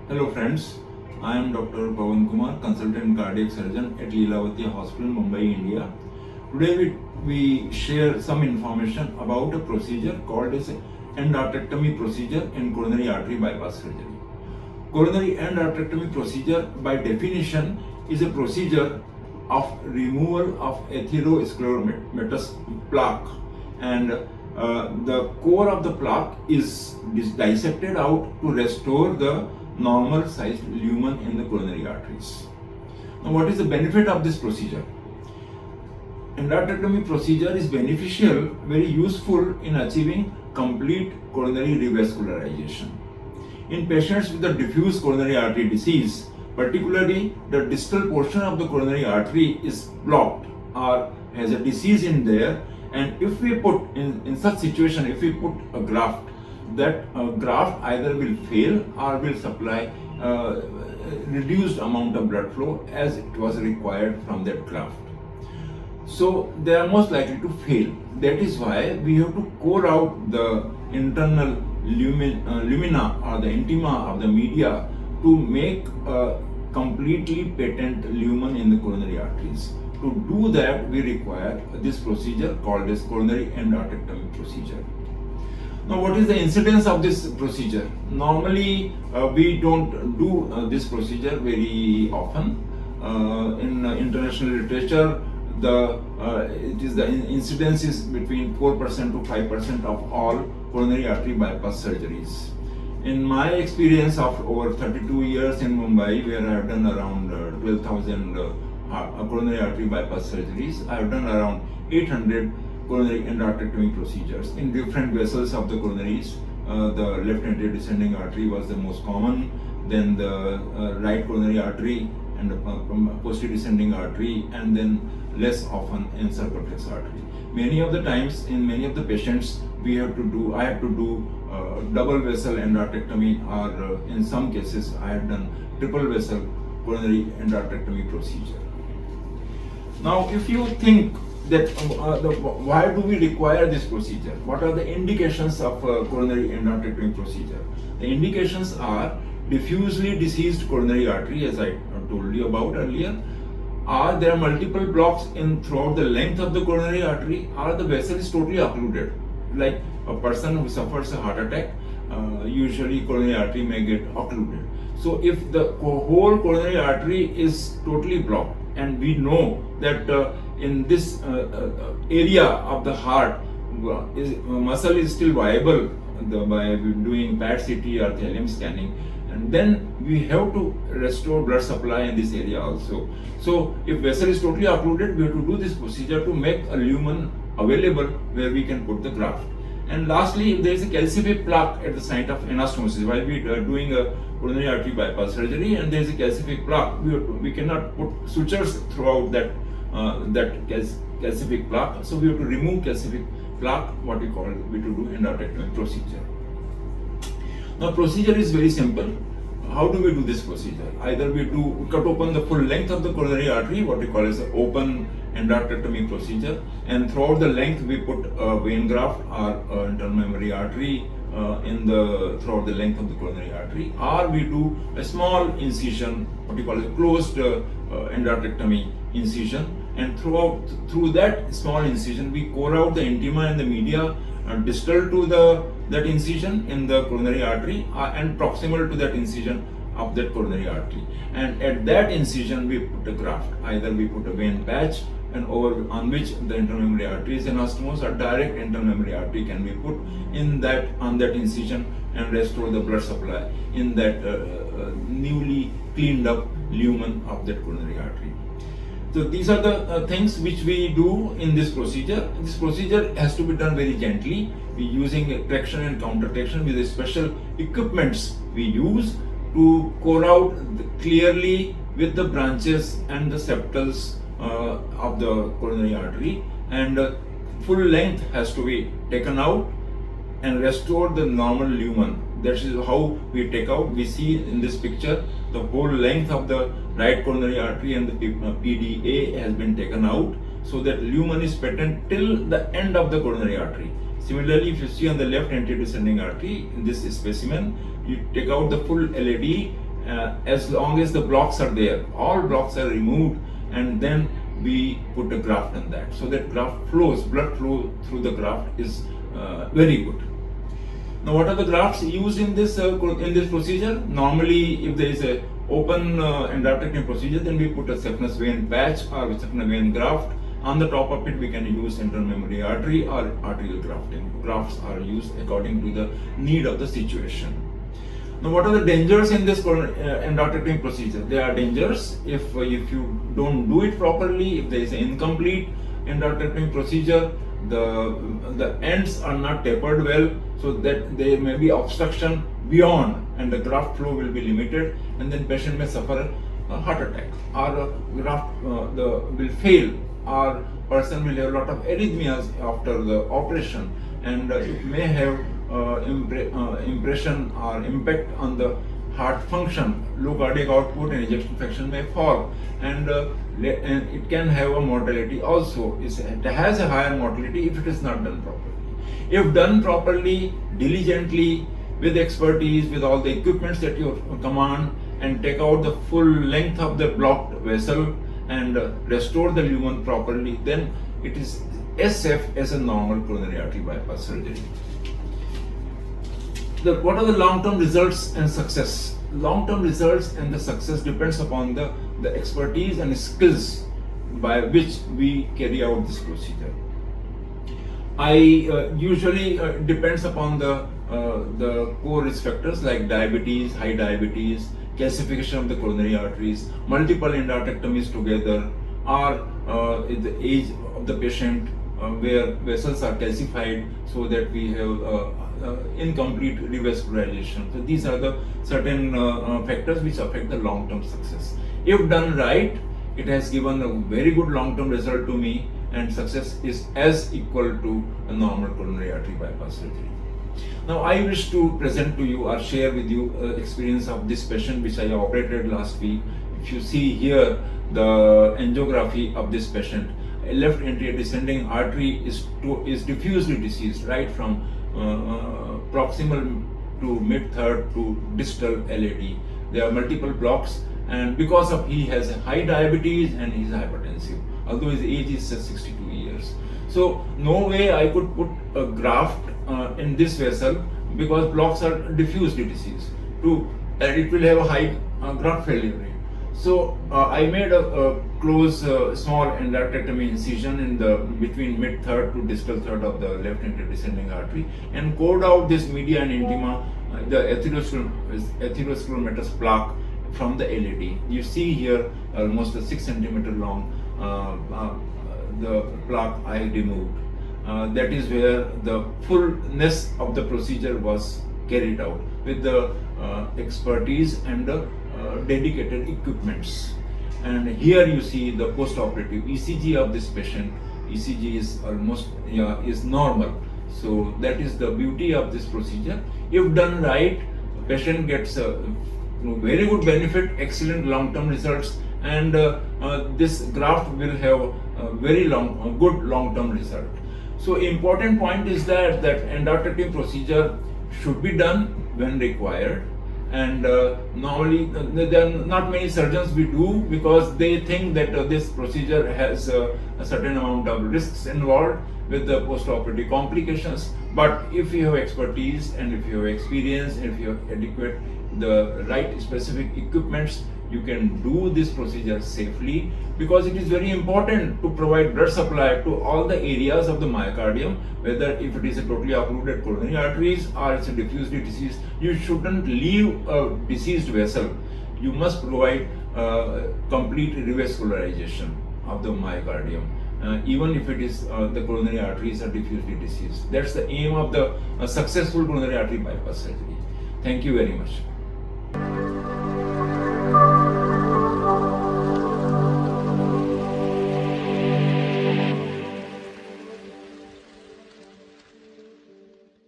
Hello friends, I am Dr. Pavan Kumar, consultant cardiac surgeon at Leelavati Hospital, Mumbai, India. Today we share some information about a procedure called as endarterectomy procedure in coronary artery bypass surgery. Coronary endarterectomy procedure by definition is a procedure of removal of atheroscleromatous plaque, and the core of the plaque is dissected out to restore the normal sized lumen in the coronary arteries. Now, what is the benefit of this procedure? Endarterectomy procedure is beneficial, very useful in achieving complete coronary revascularization. In patients with the diffuse coronary artery disease, particularly the distal portion of the coronary artery is blocked or has a disease in there, and if we put in such situation, if we put a graft, that graft either will fail or will supply reduced amount of blood flow as it was required from that graft. So they are most likely to fail. That is why we have to core out the internal lumina or the intima of the media to make a completely patent lumen in the coronary arteries. To do that, we require this procedure called as coronary endarterectomy procedure. Now, what is the incidence of this procedure? Normally, we don't do this procedure very often. In international literature, the incidence is between 4% to 5% of all coronary artery bypass surgeries. In my experience of over 32 years in Mumbai, where I have done around 12,000 coronary artery bypass surgeries, I have done around 800 coronary endarterectomy procedures in different vessels of the coronaries. The left anterdescending artery was the most common, then the right coronary artery and the posterior descending artery, and then less often in circumflex artery. Many of the times in many of the patients I have to do double vessel endarterectomy, or in some cases I have done triple vessel coronary endarterectomy procedure. Now, if you think that why do we require this procedure? What are the indications of coronary endarterectomy procedure? The indications are diffusely diseased coronary artery, as I told you about earlier, or there are multiple blocks throughout the length of the coronary artery, or the vessel is totally occluded. Like a person who suffers a heart attack, usually coronary artery may get occluded. So if the whole coronary artery is totally blocked, and we know that in this area of the heart, muscle is still viable by doing PET-CT or thallium scanning, and then we have to restore blood supply in this area also. So if vessel is totally occluded, we have to do this procedure to make a lumen available where we can put the graft. And lastly, if there is a calcific plaque at the site of anastomosis, while we are doing a coronary artery bypass surgery and there is a calcific plaque, we cannot put sutures throughout that calcific plaque. So we have to remove calcific plaque, what we call we to do endarterectomy procedure. Now, procedure is very simple. How do we do this procedure? Either we cut open the full length of the coronary artery, what we call as an open endarterectomy procedure, and throughout the length we put a vein graft or internal memory artery throughout the length of the coronary artery, or we do a small incision, what we call a closed endarterectomy incision, and through that small incision we core out the intima and the media distal to that incision in the coronary artery and proximal to that incision of that coronary artery. And at that incision we put a graft. Either we put a vein patch and on which the internal memory artery is anastomosed, or direct internal memory artery can be put on that incision and restore the blood supply in that newly cleaned up lumen of that coronary artery. So these are the things which we do in this procedure. This procedure has to be done very gently. We using traction and counter traction with the special equipments we use to core out clearly with the branches and the septals of the coronary artery, and full length has to be taken out and restore the normal lumen. That is how we take out. We see in this picture the whole length of the right coronary artery and the PDA has been taken out, so that lumen is patent till the end of the coronary artery. Similarly, if you see on the left anterdescending artery, in this specimen, you take out the full LAD as long as the blocks are there. All blocks are removed, and then we put a graft on that, so that graft flows, blood flow through the graft is very good. Now, what are the grafts used in this procedure? Normally, if there is a open endarterectomy procedure, then we put a saphenous vein patch or saphenous vein graft. On the top of it, we can use intermemory artery or arterial grafting. Grafts are used according to the need of the situation. Now, what are the dangers in this endarterectomy procedure? There are dangers if you don't do it properly. If there is an incomplete endarterectomy procedure, the ends are not tapered well, so that there may be obstruction beyond, and the graft flow will be limited, and then patient may suffer a heart attack, or graft will fail, or person will have a lot of arrhythmias after the operation, and it may have impression or impact on the heart function. Low cardiac output and ejection fraction may fall, and it can have a mortality also. It has a higher mortality if it is not done properly. If done properly, diligently, with expertise, with all the equipments at your command, and take out the full length of the blocked vessel and restore the lumen properly, then it is as safe as a normal coronary artery bypass surgery. What are the long-term results and success? Long-term results and the success depends upon the expertise and skills by which we carry out this procedure. I usually depends upon the core risk factors like diabetes, high diabetes, calcification of the coronary arteries, multiple endarterectomies together, or the age of the patient where vessels are calcified, so that we have incomplete revascularization. So these are the certain factors which affect the long-term success. If done right, it has given a very good long-term result to me, and success is as equal to a normal coronary artery bypass surgery. Now, I wish to present to you or share with you experience of this patient which I operated last week. If you see here the angiography of this patient, a left anterior descending artery is diffusely diseased right from proximal to mid-third to distal LAD. There are multiple blocks, and because of he has a high diabetes and he is hypertensive, although his age is 62 years. So no way I could put a graft in this vessel, because blocks are diffusely diseased, and it will have a high graft failure rate. So I made a close small endarterectomy incision in the between mid-third to distal third of the left anterior descending artery, and cored out this media and intima, the atheroscleromatous plaque from the LAD. You see here almost a 6 centimeter long the plaque I removed. That is where the fullness of the procedure was carried out with the expertise and the dedicated equipments. And here you see the post-operative ECG of this patient. ECG is almost is normal. So that is the beauty of this procedure. If done right, patient gets a very good benefit, excellent long-term results, and this graft will have a very good long-term result. So important point is that endarterectomy procedure should be done when required, and normally there are not many surgeons we do, because they think that this procedure has a certain amount of risks involved with the post-operative complications. But if you have expertise and if you have experience and if you have adequate the right specific equipments, you can do this procedure safely, because it is very important to provide blood supply to all the areas of the myocardium, whether if it is a totally occluded coronary arteries or it's a diffusely diseased. You shouldn't leave a diseased vessel. You must provide complete revascularization of the myocardium, even if it is the coronary arteries are diffusely diseased. That's the aim of the successful coronary artery bypass surgery. Thank you very much.